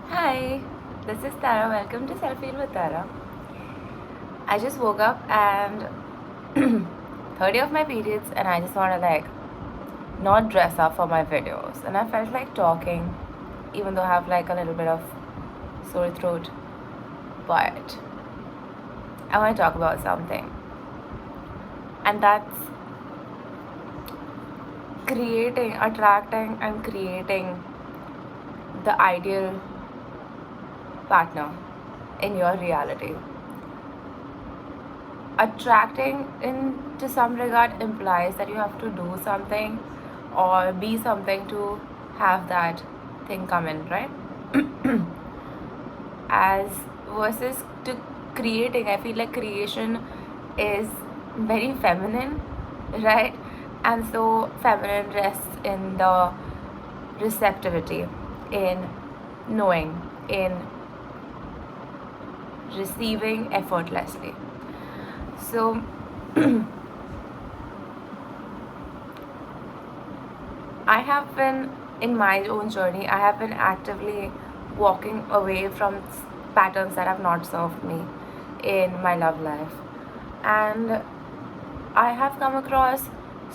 Hi, this is Tara. Welcome to Selfie with Tara. I just woke up and 30 of my periods, and I just want to not dress up for my videos. And I felt like talking, even though I have like a little bit of sore throat. But I want to talk about something, and that's attracting, and creating the ideal partner in your reality. Attracting in to some regard implies that you have to do something or be something to have that thing come in, right? As versus to creating, I feel like creation is very feminine, right? And so feminine rests in the receptivity, in knowing, in receiving effortlessly. So I have been, in my own journey, I have been actively walking away from patterns that have not served me in my love life. And I have come across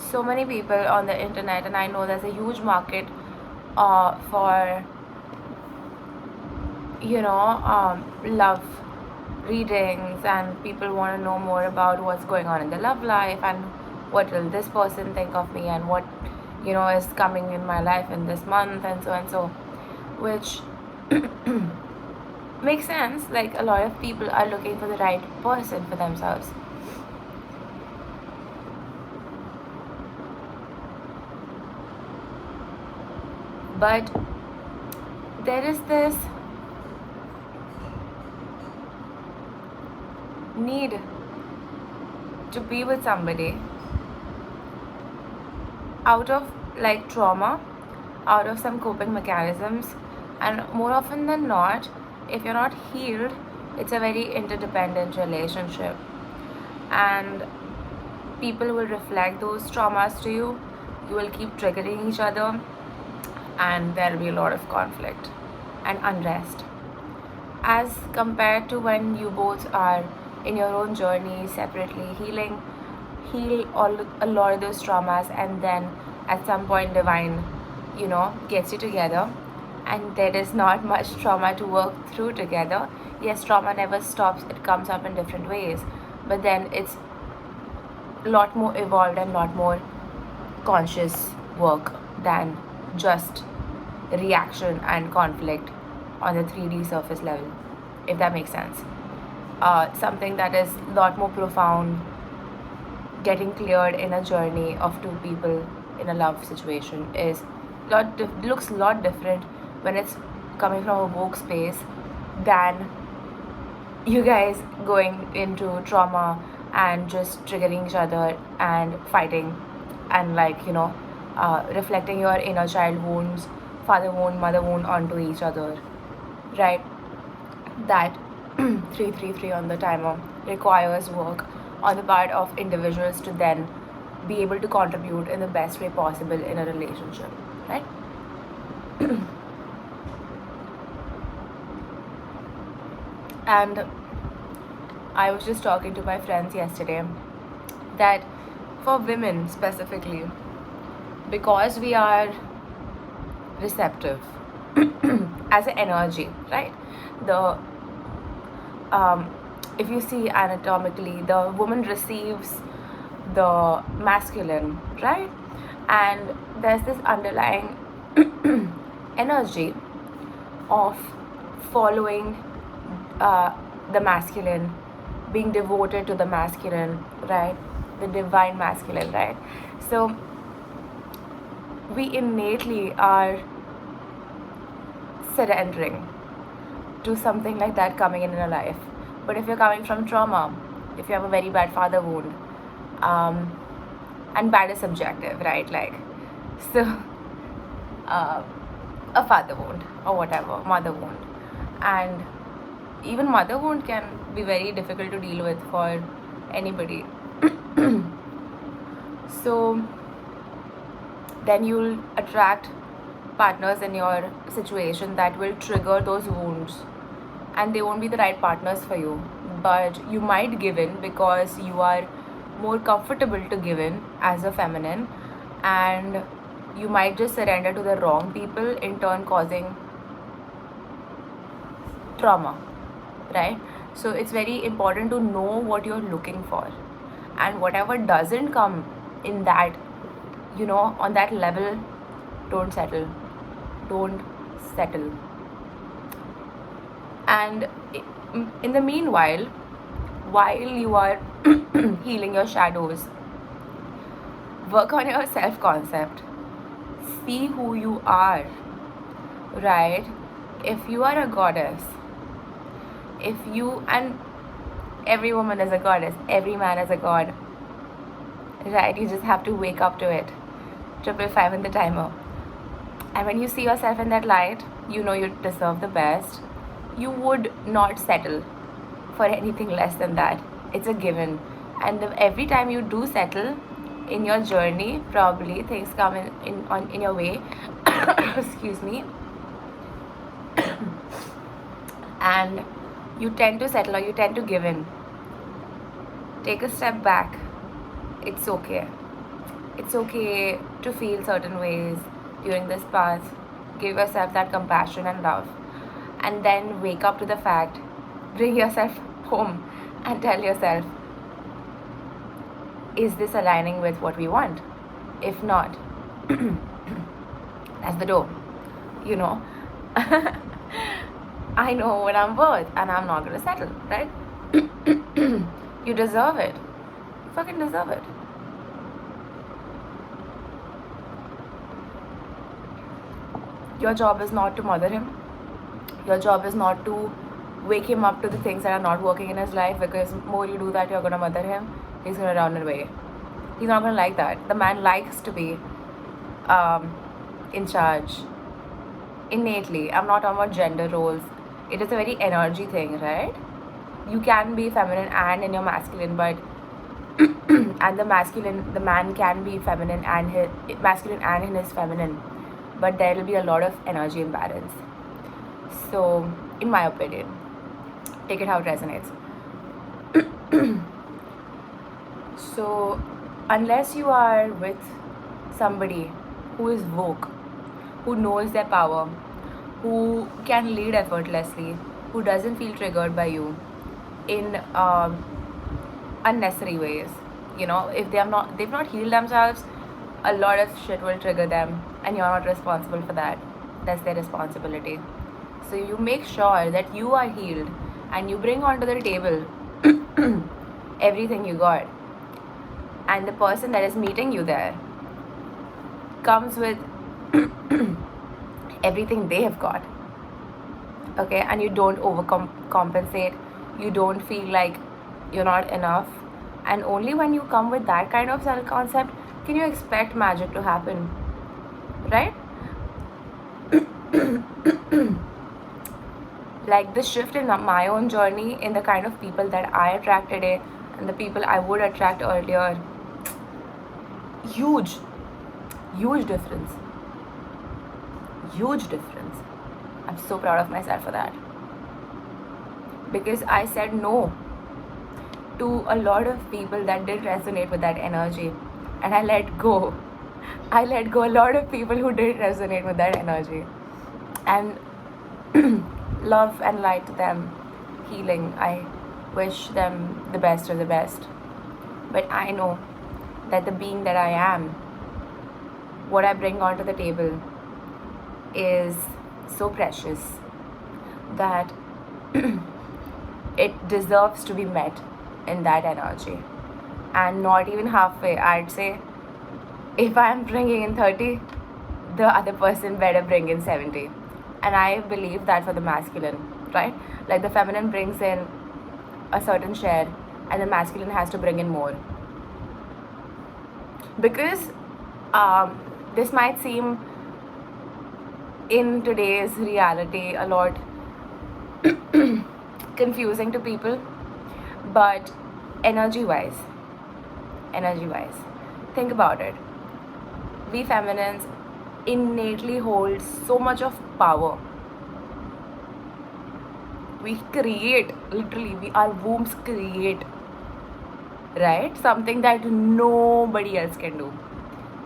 so many people on the internet, and I know there's a huge market for, love readings, and people want to know more about what's going on in their love life and what will this person think of me and what is coming in my life in this month and so, which makes sense. Like, a lot of people are looking for the right person for themselves. But there is this need to be with somebody out of like trauma, out of some coping mechanisms, and more often than not, if you're not healed, it's a very interdependent relationship, and people will reflect those traumas to you. You will keep triggering each other, and there'll be a lot of conflict and unrest, as compared to when you both are in your own journey separately, heal a lot of those traumas, and then at some point divine gets you together, and there is not much trauma to work through together. Yes, trauma never stops, it comes up in different ways, but then it's a lot more evolved and lot more conscious work than just reaction and conflict on the 3D surface level, if that makes sense. Something that is a lot more profound, getting cleared in a journey of two people in a love situation is looks a lot different when it's coming from a woke space than you guys going into trauma and just triggering each other and fighting, and reflecting your inner child wounds, father wound, mother wound onto each other, right? That 333 on the timer requires work on the part of individuals to then be able to contribute in the best way possible in a relationship, right? And I was just talking to my friends yesterday that for women specifically, because we are receptive as an energy, right? The if you see anatomically, the woman receives the masculine, right? And there's this underlying energy of following the masculine, being devoted to the masculine, right? The divine masculine, right? So we innately are surrendering to something like that coming in our life. But if you're coming from trauma, if you have a very bad father wound, and bad is subjective, right? Like, so a father wound or whatever, mother wound, and even mother wound can be very difficult to deal with for anybody. So then you'll attract partners in your situation that will trigger those wounds, and they won't be the right partners for you. But you might give in because you are more comfortable to give in as a feminine, and you might just surrender to the wrong people, in turn causing trauma, right? So it's very important to know what you're looking for, and whatever doesn't come in that, on that level, don't settle. Don't settle. And in the meanwhile, while you are healing your shadows, work on your self concept. See who you are, right? If you are a goddess, and every woman is a goddess, every man is a god, right? You just have to wake up to it. 555 in the timer. And when you see yourself in that light, you know you deserve the best. You would not settle for anything less than that. It's a given. And every time you do settle in your journey, probably things come in your way. Excuse me. And you tend to settle, or you tend to give in. Take a step back. It's okay. It's okay to feel certain ways during this path. Give yourself that compassion and love. And then wake up to the fact. Bring yourself home and tell yourself, is this aligning with what we want? If not, that's the door. I know what I'm worth, and I'm not going to settle, right? You deserve it. You fucking deserve it. Your job is not to mother him. Your job is not to wake him up to the things that are not working in his life, because more you do that, you're going to mother him. He's going to run away. He's not going to like that. The man likes to be in charge innately. I'm not talking about gender roles. It is a very energy thing, right? You can be feminine and in your masculine, but and the man can be feminine and masculine and in his feminine, but there will be a lot of energy imbalance. So, in my opinion, take it how it resonates. So, unless you are with somebody who is woke, who knows their power, who can lead effortlessly, who doesn't feel triggered by you in unnecessary ways, if they've not healed themselves, a lot of shit will trigger them, and you're not responsible for that. That's their responsibility. So you make sure that you are healed, and you bring onto the table everything you got, and the person that is meeting you there comes with everything they have got, okay? And you don't overcompensate. You don't feel like you're not enough. And only when you come with that kind of self-concept can you expect magic to happen, right? Like the shift in my own journey, in the kind of people that I attract today and the people I would attract earlier, huge difference. I'm so proud of myself for that, because I said no to a lot of people that did resonate with that energy, and I let go a lot of people who did resonate with that energy, and love and light to them, healing. I wish them the best of the best. But I know that the being that I am, what I bring onto the table, is so precious that it deserves to be met in that energy, and not even halfway. I'd say if I'm bringing in 30, the other person better bring in 70. And I believe that for the masculine, right? Like the feminine brings in a certain share, and the masculine has to bring in more. Because this might seem in today's reality a lot confusing to people, but energy wise, think about it. We feminines innately hold so much of power. We create, literally, our wombs create, right? Something that nobody else can do.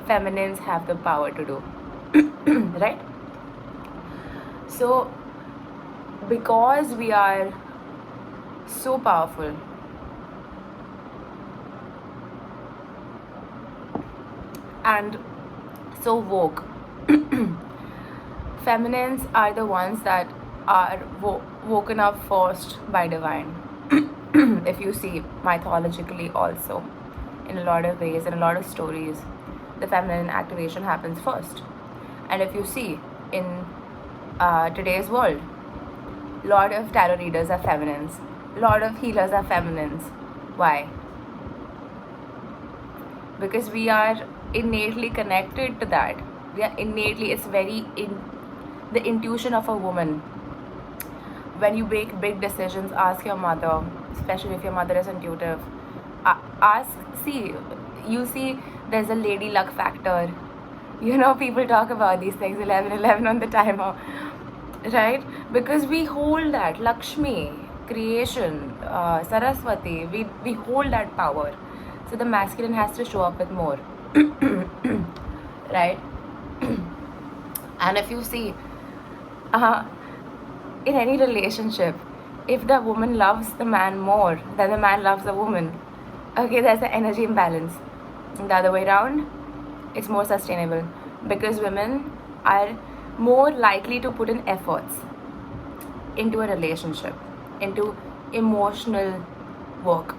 Feminines have the power to do, right? So, because we are so powerful and so woke, feminines are the ones that are woken up first by divine. If you see mythologically, also, in a lot of ways, in a lot of stories, the feminine activation happens first. And if you see in today's world, lot of tarot readers are feminines, lot of healers are feminines. Why? Because we are innately connected to that. We are innately, it's very in the intuition of a woman. When you make big decisions, ask your mother, especially if your mother is intuitive. Ask, see, you see, there's a lady luck factor. You know, people talk about these things, 11:11 on the timer, right? Because we hold that Lakshmi, creation, Saraswati, we hold that power. So the masculine has to show up with more, right? And if you see, in any relationship, if the woman loves the man more than the man loves the woman, okay, there's an energy imbalance. The other way around, it's more sustainable, because women are more likely to put in efforts into a relationship, into emotional work,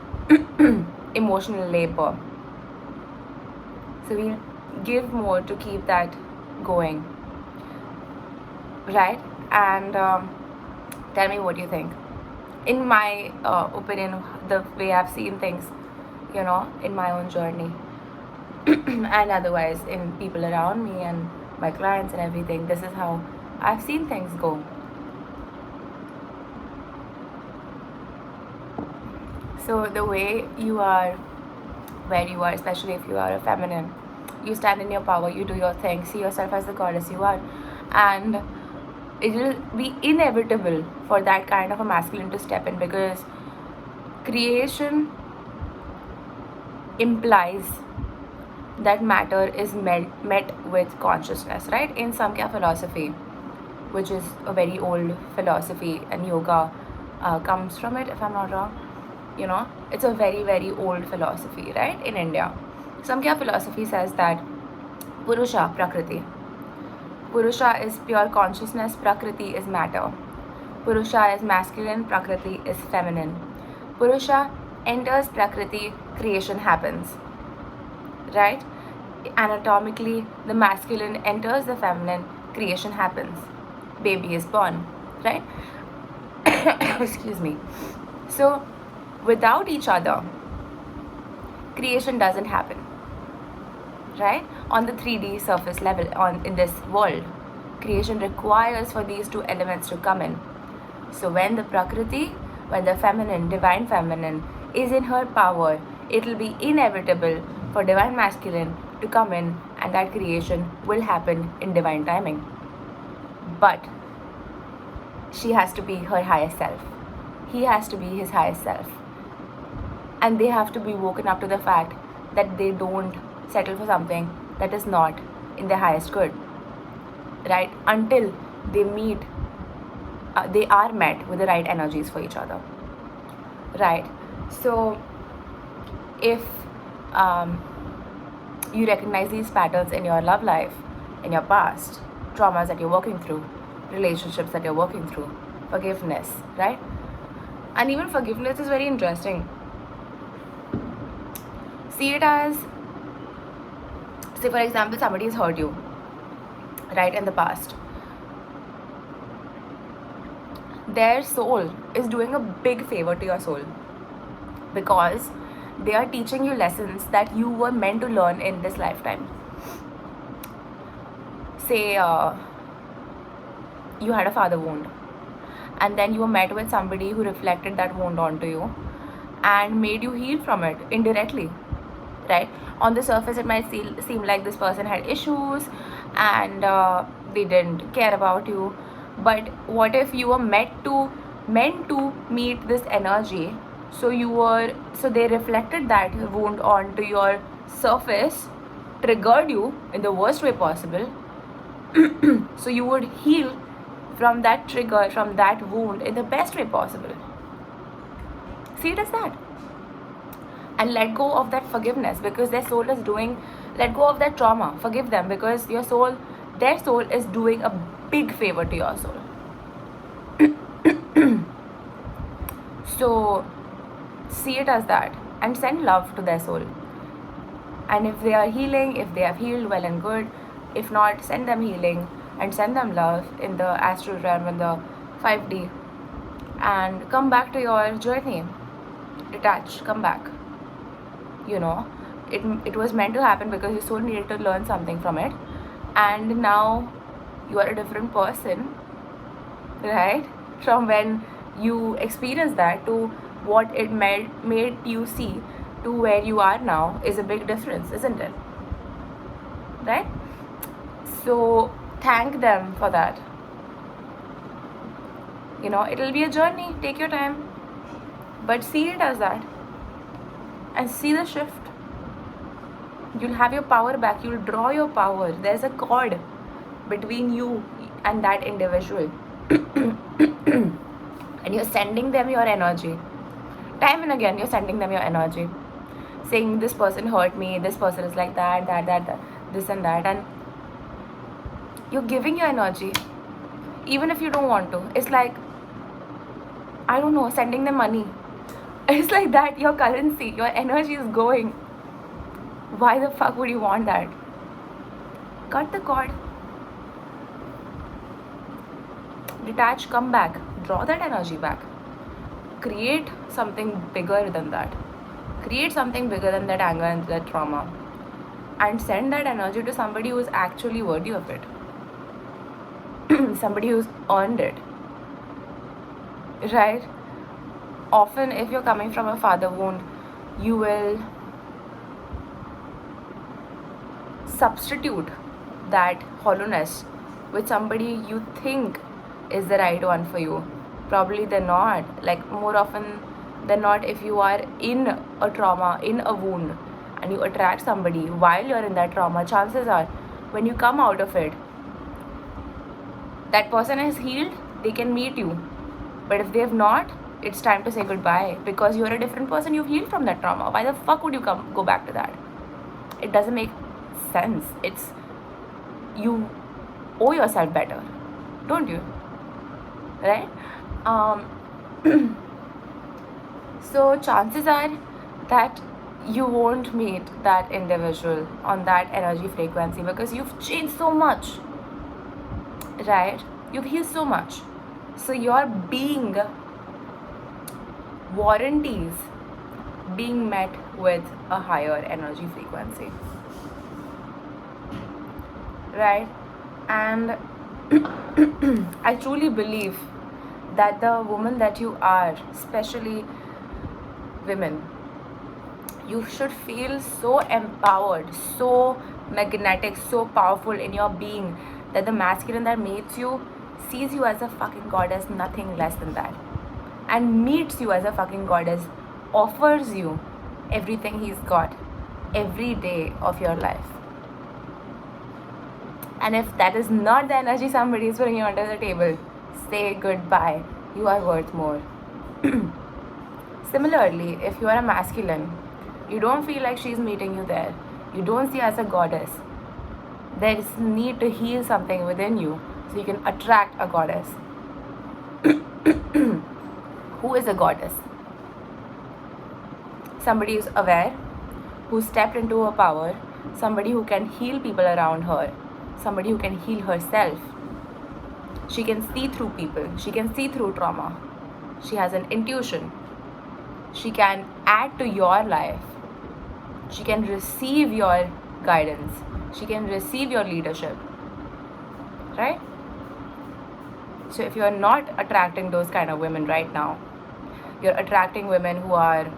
emotional labor. So we'll give more to keep that going, right? And tell me what you think. In my opinion, the way I've seen things, you know, in my own journey, and otherwise in people around me and my clients and everything, this is how I've seen things go. So the way you are, where you are, especially if you are a feminine, you stand in your power, you do your thing, see yourself as the goddess you are, and it will be inevitable for that kind of a masculine to step in, because creation implies that matter is met with consciousness, right? In Samkhya philosophy, which is a very old philosophy, and yoga comes from it, if I'm not wrong. You know, it's a very, very old philosophy, right? In India, Samkhya philosophy says that Purusha, Prakriti. Purusha is pure consciousness, Prakriti is matter. Purusha is masculine, Prakriti is feminine. Purusha enters Prakriti, creation happens, right? Anatomically, the masculine enters the feminine, creation happens. Baby is born, right? Excuse me. So, without each other, creation doesn't happen, right? On the 3D surface level, in this world, creation requires for these two elements to come in. So when the Prakriti, when the feminine, divine feminine, is in her power, it will be inevitable for divine masculine to come in, and that creation will happen in divine timing. But she has to be her highest self. He has to be his highest self. And they have to be woken up to the fact that they don't settle for something that is not in their highest good, right? Until they meet, they are met with the right energies for each other, right? So if you recognize these patterns in your love life, in your past, traumas that you're working through, relationships that you're working through, forgiveness, right? And even forgiveness is very interesting. See it as, say for example, somebody has hurt you, right, in the past. Their soul is doing a big favor to your soul, because they are teaching you lessons that you were meant to learn in this lifetime. Say you had a father wound, and then you were met with somebody who reflected that wound onto you and made you heal from it indirectly, right? On the surface, it might seem like this person had issues and they didn't care about you. But what if you were meant to meet this energy? So they reflected that wound onto your surface, triggered you in the worst way possible. So you would heal from that trigger, from that wound, in the best way possible. See it as that. And let go of that forgiveness, because their soul is doing, let go of that trauma, forgive them, because their soul is doing a big favor to your soul. So see it as that, and send love to their soul. And if they are healing, if they have healed, well and good. If not, send them healing and send them love in the astral realm, in the 5D, and come back to your journey. Detach, come back. It was meant to happen because your soul needed to learn something from it, and now you are a different person, right? From when you experienced that to what it made you see to where you are now is a big difference, isn't it? Right? So thank them for that. It'll be a journey, take your time, but see it as that and see the shift. You'll have your power back, you'll draw your power. There's a cord between you and that individual. And you're sending them your energy. Time and again, you're sending them your energy, saying this person hurt me, this person is like that, this and that, and you're giving your energy, even if you don't want to. It's like, I don't know, sending them money. It's like that, your currency, your energy is going. Why the fuck would you want that? Cut the cord. Detach, come back, draw that energy back. Create something bigger than that. Create something bigger than that anger and that trauma. And send that energy to somebody who is actually worthy of it. Somebody who's earned it. Right? Often, if you're coming from a father wound, you will substitute that hollowness with somebody you think is the right one for you. Probably they're not. Like, more often than not, if you are in a trauma, in a wound, and you attract somebody while you're in that trauma, chances are when you come out of it, that person is healed, they can meet you. But if they have not, it's time to say goodbye, because you're a different person. You've healed from that trauma. Why the fuck would you go back to that? It doesn't make sense. It's, you owe yourself better, don't you? Right? So chances are that you won't meet that individual on that energy frequency, because you've changed so much, right? You've healed so much. So your being warranties being met with a higher energy frequency, right? And I truly believe that the woman that you are, especially women, you should feel so empowered, so magnetic, so powerful in your being, that the masculine that meets you sees you as a fucking goddess, nothing less than that, and meets you as a fucking goddess, offers you everything he's got every day of your life. And if that is not the energy somebody is putting you under the table, say goodbye. You are worth more. Similarly, if you are a masculine, you don't feel like she's meeting you there, you don't see her as a goddess, there is need to heal something within you so you can attract a goddess. Who is a goddess? Somebody who's aware, who stepped into her power, somebody who can heal people around her, somebody who can heal herself. She can see through people, she can see through trauma, she has an intuition, she can add to your life, she can receive your guidance, she can receive your leadership, right? So if you're not attracting those kind of women right now, you're attracting women who are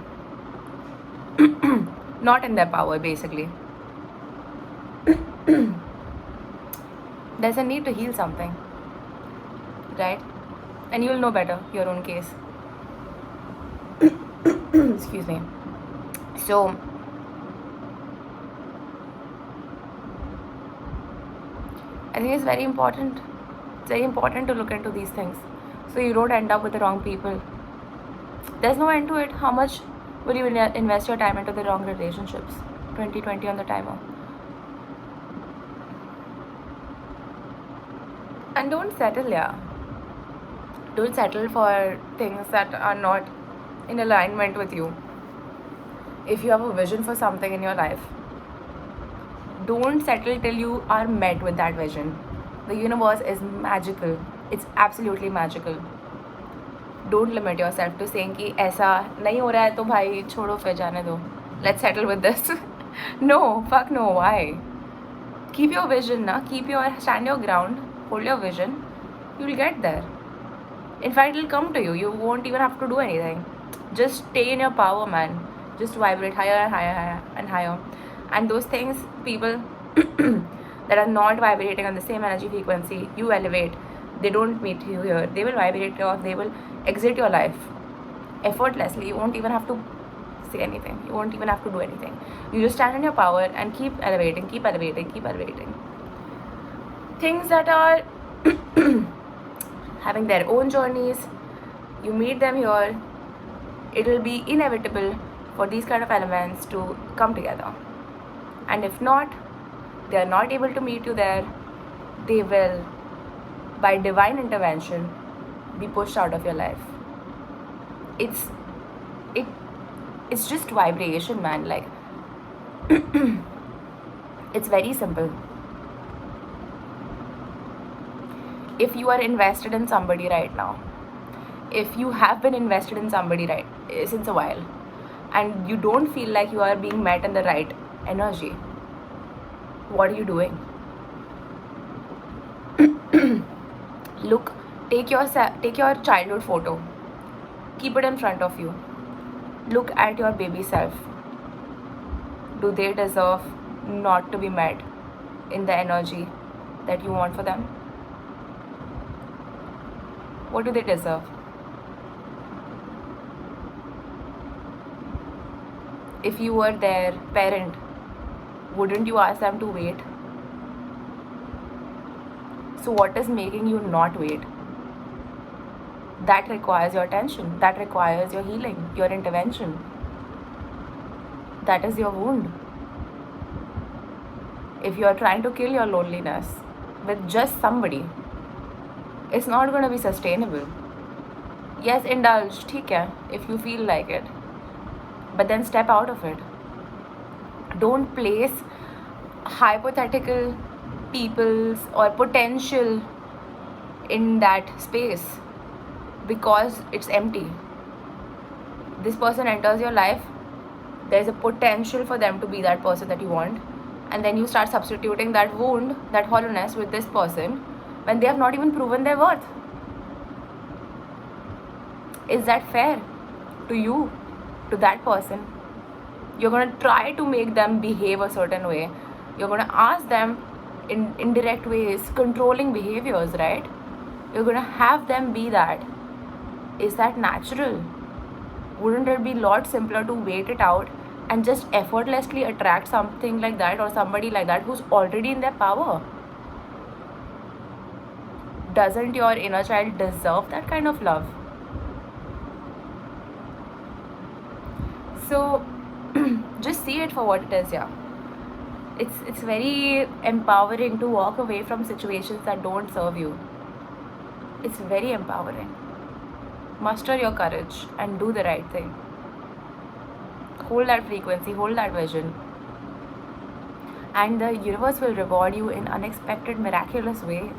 not in their power, basically. There's a need to heal something, right? And you'll know better your own case. Excuse me. So I think it's very important. It's very important to look into these things so you don't end up with the wrong people. There's no end to it. How much will you invest your time into the wrong relationships? 2020 on the timer. And don't settle, yeah. Don't settle for things that are not in alignment with you. If you have a vision for something in your life, don't settle till you are met with that vision. The universe is magical. It's absolutely magical. Don't limit yourself to saying कि ऐसा नहीं हो रहा है तो भाई छोड़ो फिर जाने दो. Let's settle with this. No, fuck no. Why? Keep your vision, na. Stand your ground. Hold your vision. You'll get there. In fact, it'll come to you. You won't even have to do anything. Just stay in your power, man. Just vibrate higher and higher, higher and higher. And those things, people that are not vibrating on the same energy frequency, you elevate. They don't meet you here. They will vibrate you off. They will exit your life effortlessly. You won't even have to say anything. You won't even have to do anything. You just stand in your power and keep elevating, keep elevating, keep elevating. Things that are having their own journeys, you meet them here, it'll be inevitable for these kind of elements to come together. And if not, they are not able to meet you there, they will, by divine intervention, be pushed out of your life. It's just vibration, man. Like it's very simple. If you are invested in somebody right now, if you have been invested in somebody since a while, and you don't feel like you are being met in the right energy, what are you doing? Look, take your childhood photo, keep it in front of you, look at your baby self. Do they deserve not to be met in the energy that you want for them? What do they deserve? If you were their parent, wouldn't you ask them to wait? So what is making you not wait? That requires your attention. That requires your healing, your intervention. That is your wound. If you are trying to kill your loneliness with just somebody, it's not going to be sustainable. Yes, indulge, theek hai, if you feel like it. But then step out of it. Don't place hypothetical people's or potential in that space because it's empty. This person enters your life, there's a potential for them to be that person that you want, and then you start substituting that wound, that hollowness with this person when they have not even proven their worth. Is that fair to you, to that person? You're going to try to make them behave a certain way. You're going to ask them in indirect ways, controlling behaviors, right? You're going to have them be that. Is that natural? Wouldn't it be a lot simpler to wait it out and just effortlessly attract something like that or somebody like that who's already in their power? Doesn't your inner child deserve that kind of love? So just see it for what it is, yeah. It's very empowering to walk away from situations that don't serve you. It's very empowering. Muster your courage and do the right thing. Hold that frequency, hold that vision. And the universe will reward you in unexpected, miraculous ways.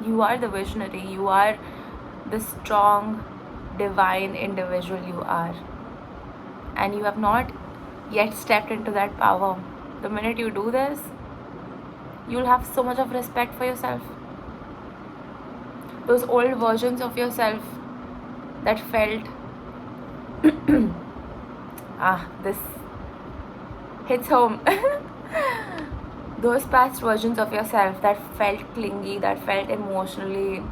You are the visionary, you are the strong, divine individual you are. And you have not yet stepped into that power. The minute you do this, you'll have so much of respect for yourself. Those old versions of yourself that felt this hits home. Those past versions of yourself that felt clingy, that felt emotionally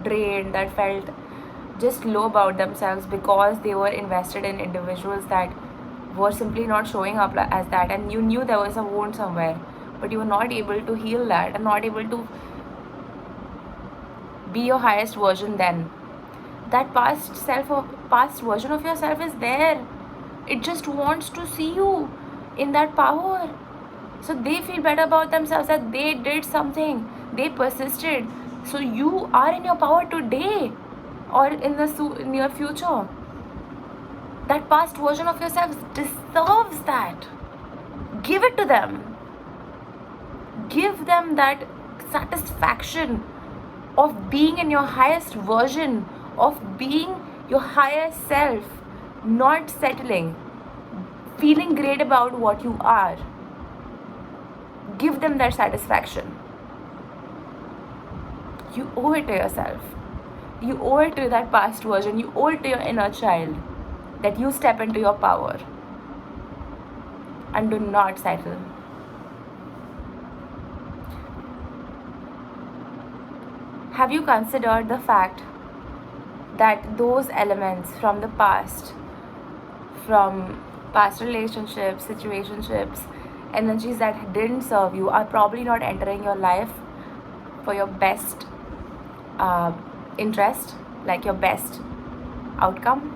drained, that felt just low about themselves because they were invested in individuals that were simply not showing up as that, and you knew there was a wound somewhere, but you were not able to heal that and not able to be your highest version then. That past version of yourself is there. It just wants to see you in that power. So they feel better about themselves that they did something, they persisted. So you are in your power today or in the near future. That past version of yourself deserves that. Give it to them. Give them that satisfaction of being in your highest version, of being your highest self, not settling, feeling great about what you are. Give them that satisfaction. You owe it to yourself. You owe it to that past version. You owe it to your inner child that you step into your power and do not settle. Have you considered the fact that those elements from the past, from past relationships, situationships, energies that didn't serve you are probably not entering your life for your best interest, like your best outcome?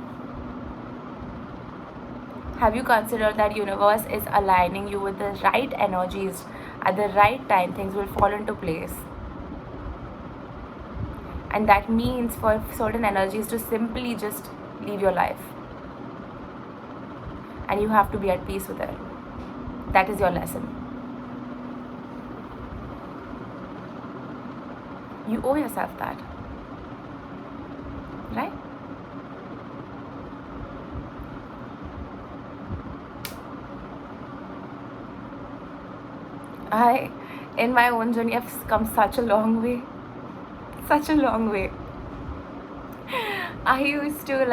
Have you considered that universe is aligning you with the right energies at the right time? Things will fall into place. And that means for certain energies to simply just leave your life. And you have to be at peace with it. That is your lesson. You owe yourself that. Right? In my own journey, I've come such a long way. Such a long way. I used to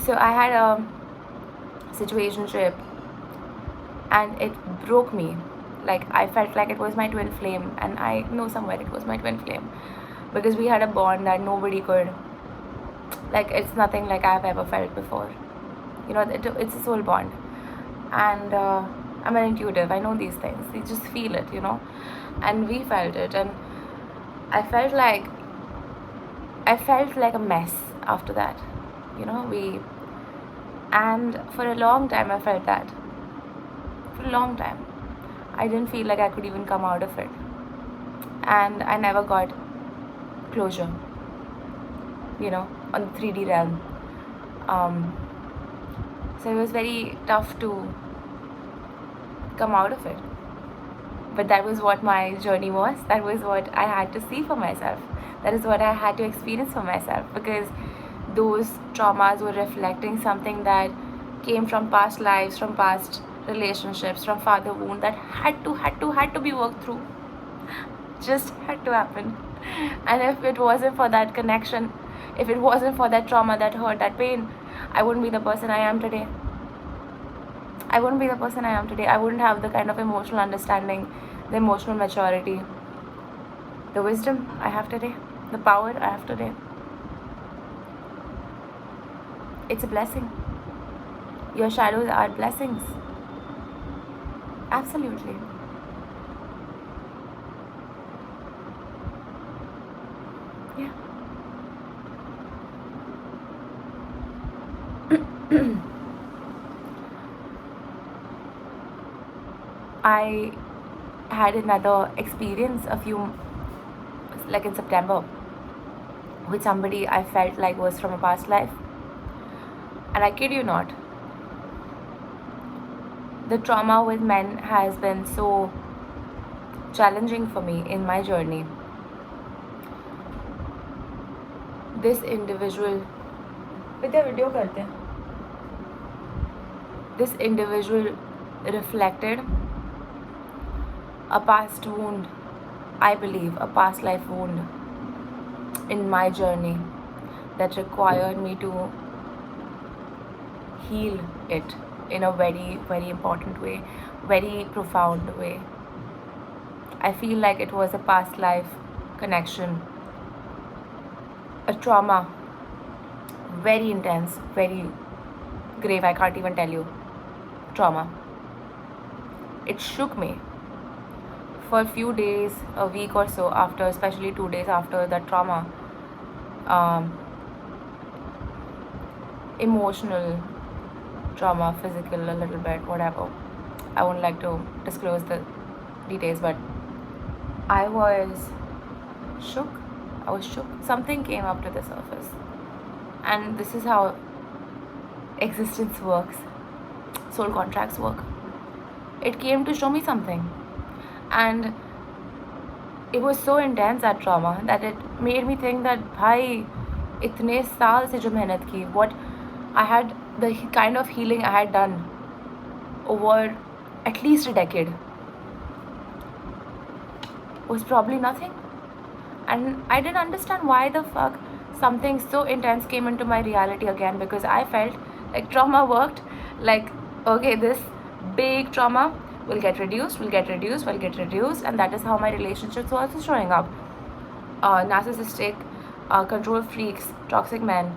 so I had a situationship and it broke me. Like, I felt like it was my twin flame, and I know somewhere it was my twin flame because we had a bond that nobody could, it's nothing like I've ever felt before. It's a soul bond, and I'm an intuitive. I know these things. You just feel it, and we felt it, and I felt like a mess after that, and for a long time I felt that. For a long time, I didn't feel like I could even come out of it, and I never got closure, on the 3D realm. So it was very tough to come out of it. But that was what my journey was. That was what I had to see for myself. That is what I had to experience for myself, because those traumas were reflecting something that came from past lives, from past relationships, from father wound that had to be worked through. Just had to happen. And if it wasn't for that connection, if it wasn't for that trauma, that hurt, that pain, I wouldn't be the person I am today. I wouldn't be the person I am today. I wouldn't have the kind of emotional understanding, the emotional maturity, the wisdom I have today, the power I have today. It's a blessing. Your shadows are blessings. Absolutely. Yeah. I had another experience in September, with somebody I felt like was from a past life. And I kid you not, the trauma with men has been so challenging for me in my journey. This individual reflected a past wound, I believe, a past life wound in my journey that required me to heal it in a very, very important way, very profound way. I feel like it was a past life connection, a trauma, very intense, very grave. I can't even tell you. Trauma. It shook me for a few days, a week or so after, especially 2 days after that trauma. Um, Emotional trauma, physical, a little bit, whatever. I wouldn't like to disclose the details, but I was shook. I was shook. Something came up to the surface. And this is how existence works, soul contracts work. It came to show me something. And it was so intense, that trauma, that it made me think that, bhai, itne saal se jo mehnat ki, what I had, the kind of healing I had done over at least a decade was probably nothing. And I didn't understand why the fuck something so intense came into my reality again, because I felt like trauma worked. Like, okay, this big trauma will get reduced, and that is how my relationships were also showing up. Narcissistic, control freaks, toxic men,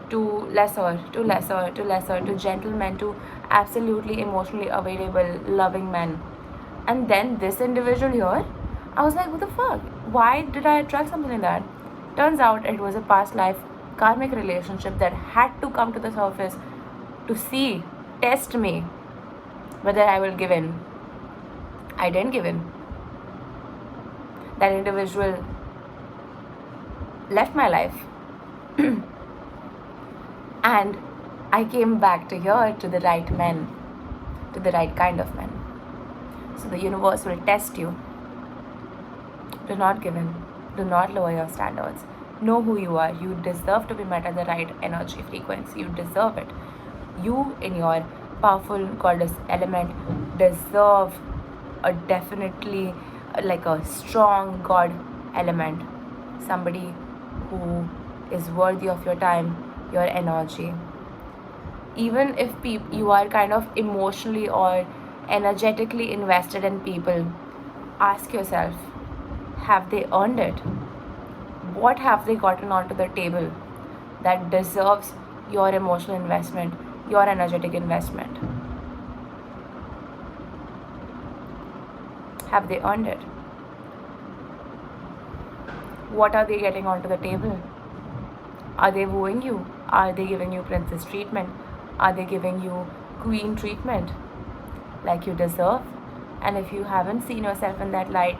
to lesser, to gentlemen, to absolutely emotionally available, loving men. And then this individual here, I was like, what the fuck? Why did I attract something like that? Turns out it was a past life karmic relationship that had to come to the surface to see, test me, whether I will give in. I didn't give in. That individual left my life. And I came back to here, to the right men, to the right kind of men. So the universe will test you. Do not give in. Do not lower your standards. Know who you are. You deserve to be met at the right energy frequency. You deserve it. You, in your powerful goddess element, deserve a definitely like a strong god element. Somebody who is worthy of your time, your energy. Even if you are kind of emotionally or energetically invested in people, ask yourself, have they earned it? What have they gotten onto the table that deserves your emotional investment, your energetic investment? Have they earned it? What are they getting onto the table? Are they wooing you? Are they giving you princess treatment? Are they giving you queen treatment like you deserve? And if you haven't seen yourself in that light,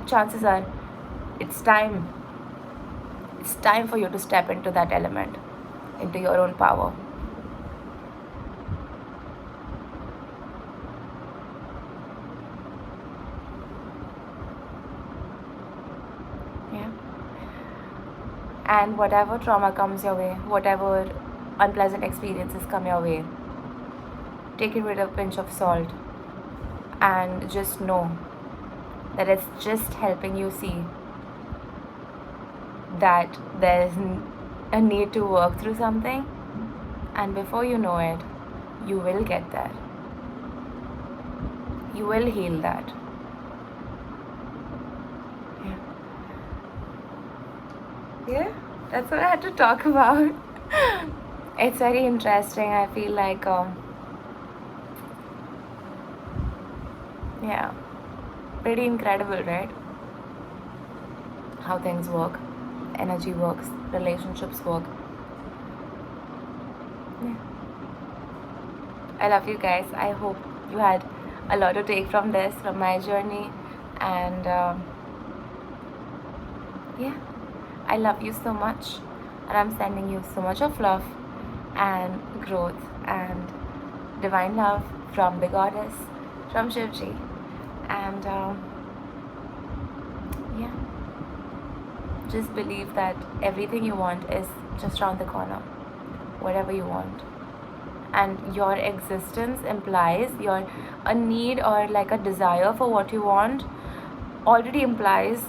chances are it's time. It's time for you to step into that element, into your own power. Yeah. And whatever trauma comes your way, whatever unpleasant experiences come your way, take it with a pinch of salt and just know that it's just helping you see that there's a need to work through something, and before you know it, you will get there. You will heal that. Yeah, that's what I had to talk about. It's very interesting. I feel like, yeah, pretty incredible, right? How things work, energy works, relationships work. Yeah. I love you guys. I hope you had a lot to take from this, from my journey, and yeah, I love you so much, and I'm sending you so much of love and growth and divine love from the goddess, from Shivji, and yeah, just believe that everything you want is just around the corner, whatever you want. And your existence implies a need or like a desire for what you want already implies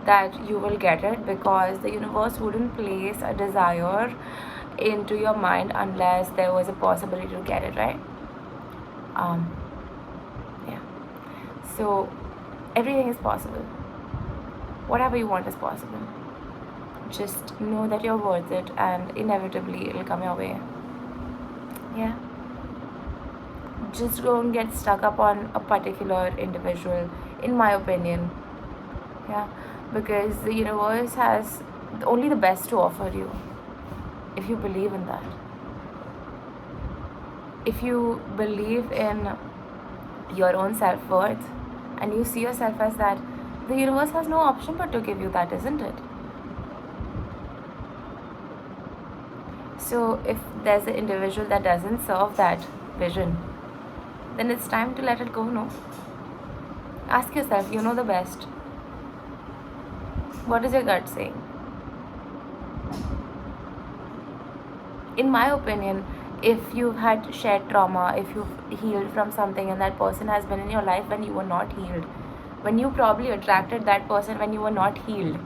that you will get it, because the universe wouldn't place a desire into your mind unless there was a possibility to get it, right? So everything is possible. Whatever you want is possible. Just know that you're worth it, and inevitably it'll come your way. Yeah. Just don't get stuck up on a particular individual, in my opinion. Yeah. Because the universe has only the best to offer you, if you believe in that. If you believe in your own self-worth and you see yourself as that, the universe has no option but to give you that, isn't it? So if there's an individual that doesn't serve that vision, then it's time to let it go, no? Ask yourself, you know the best. What is your gut saying? In my opinion, if you've had shared trauma, if you've healed from something and that person has been in your life when you were not healed, when you probably attracted that person when you were not healed,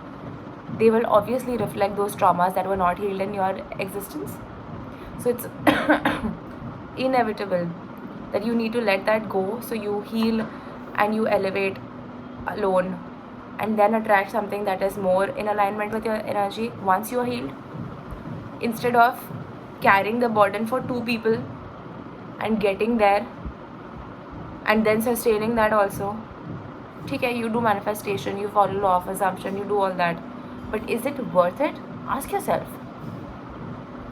they will obviously reflect those traumas that were not healed in your existence. So it's inevitable that you need to let that go, so you heal and you elevate alone, and then attract something that is more in alignment with your energy once you are healed, instead of carrying the burden for two people and getting there and then sustaining that also. Okay, you do manifestation, you follow law of assumption, you do all that, but is it worth it? Ask yourself.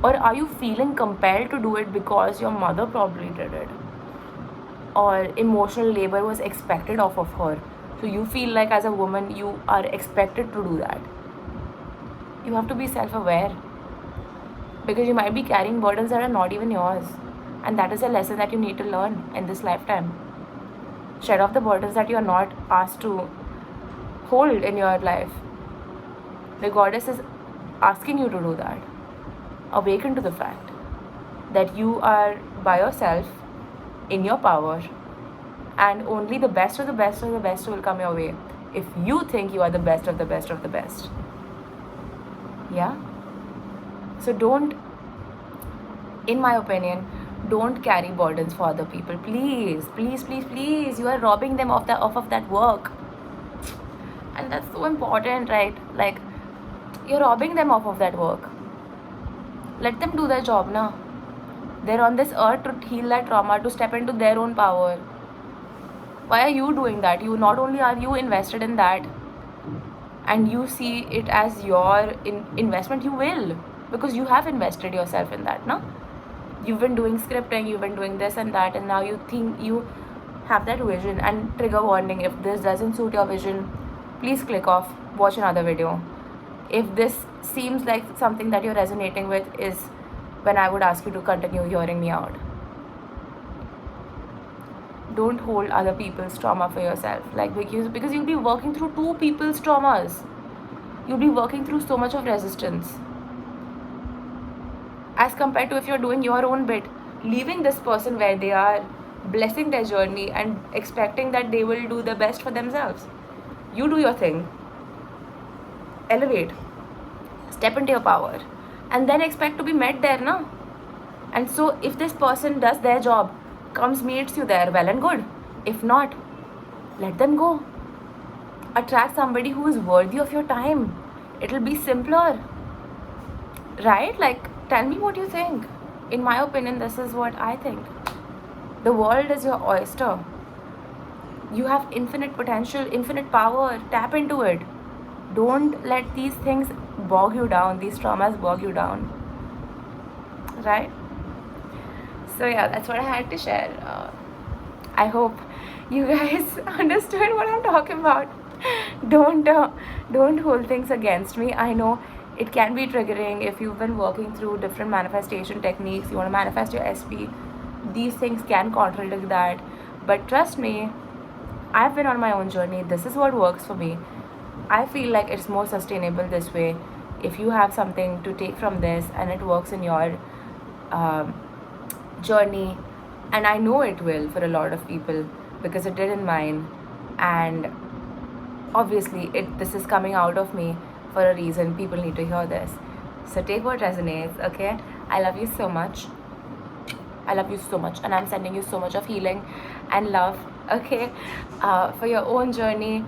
Or are you feeling compelled to do it because your mother probably did it, or emotional labor was expected off of her, so you feel like as a woman you are expected to do that? You have to be self-aware, because you might be carrying burdens that are not even yours, and that is a lesson that you need to learn in this lifetime. Shed off the burdens that you are not asked to hold in your life. The goddess is asking you to do that. Awaken to the fact that you are by yourself, in your power, and only the best of the best of the best will come your way if you think you are the best of the best of the best. Yeah? So don't, in my opinion, don't carry burdens for other people. Please, please, please, please. You are robbing them off of that work. And that's so important, right? Like, you're robbing them off of that work. Let them do their job now. They're on this earth to heal that trauma, to step into their own power. Why are you doing that? You not only are you invested in that, and you see it as your investment, you will, because you have invested yourself in that, no? You've been doing scripting, you've been doing this and that, and now you think you have that vision. And trigger warning, if this doesn't suit your vision, please click off, watch another video. If this seems like something that you're resonating with, is when I would ask you to continue hearing me out. Don't hold other people's trauma for yourself, like, because you'll be working through two people's traumas. You'll be working through so much of resistance, as compared to if you're doing your own bit, leaving this person where they are, blessing their journey and expecting that they will do the best for themselves. You do your thing, elevate, step into your power, and then expect to be met there, no? And so if this person does their job, comes, meets you there, well and good. If not, let them go. Attract somebody who is worthy of your time. It'll be simpler, right? Like, tell me what you think. In my opinion, this is what I think. The world is your oyster. You have infinite potential, infinite power. Tap into it. Don't let these things bog you down, these traumas bog you down, right? So yeah, that's what I had to share. I hope you guys understood what I'm talking about. Don't hold things against me. I know it can be triggering if you've been working through different manifestation techniques. You want to manifest your SP. These things can contradict that, but trust me, I've been on my own journey. This is what works for me. I feel like it's more sustainable this way. If you have something to take from this and it works in your journey, and I know it will for a lot of people, because it did in mine, and obviously this is coming out of me for a reason. People need to hear this, so take what resonates. Okay, I love you so much. I love you so much, and I'm sending you so much of healing and love Okay, for your own journey,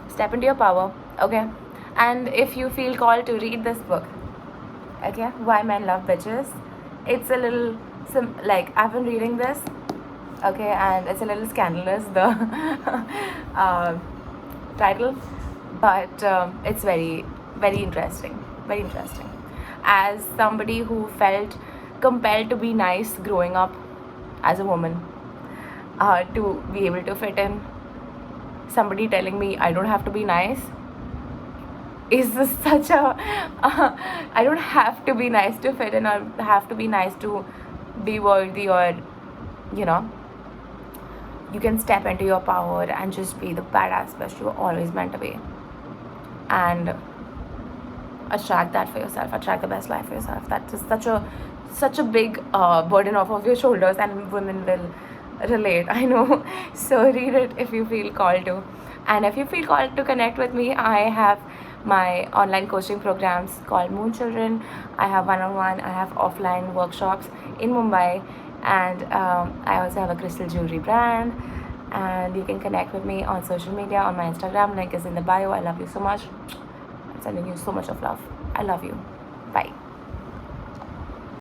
step into your power. Okay, and if you feel called to read this book, okay, Why Men Love Bitches, it's a little like I've been reading this, okay, and it's a little scandalous, the uh, title, but it's very interesting, very interesting. As somebody who felt compelled to be nice growing up as a woman, to be able to fit in, somebody telling me I don't have to be nice is such a I don't have to be nice to fit in, or have to be nice to be worthy, or you know, you can step into your power and just be the badass bitch you were always meant to be, and attract that for yourself, attract the best life for yourself. That is such a big burden off of your shoulders, and women will relate, I know. So read it if you feel called to. And if you feel called to connect with me, I have my online coaching programs called Moon Children. I have one-on-one, I have offline workshops in Mumbai, and I also have a crystal jewelry brand. And you can connect with me on social media. On my Instagram, link is in the bio. I love you so much. I'm sending you so much of love. I love you.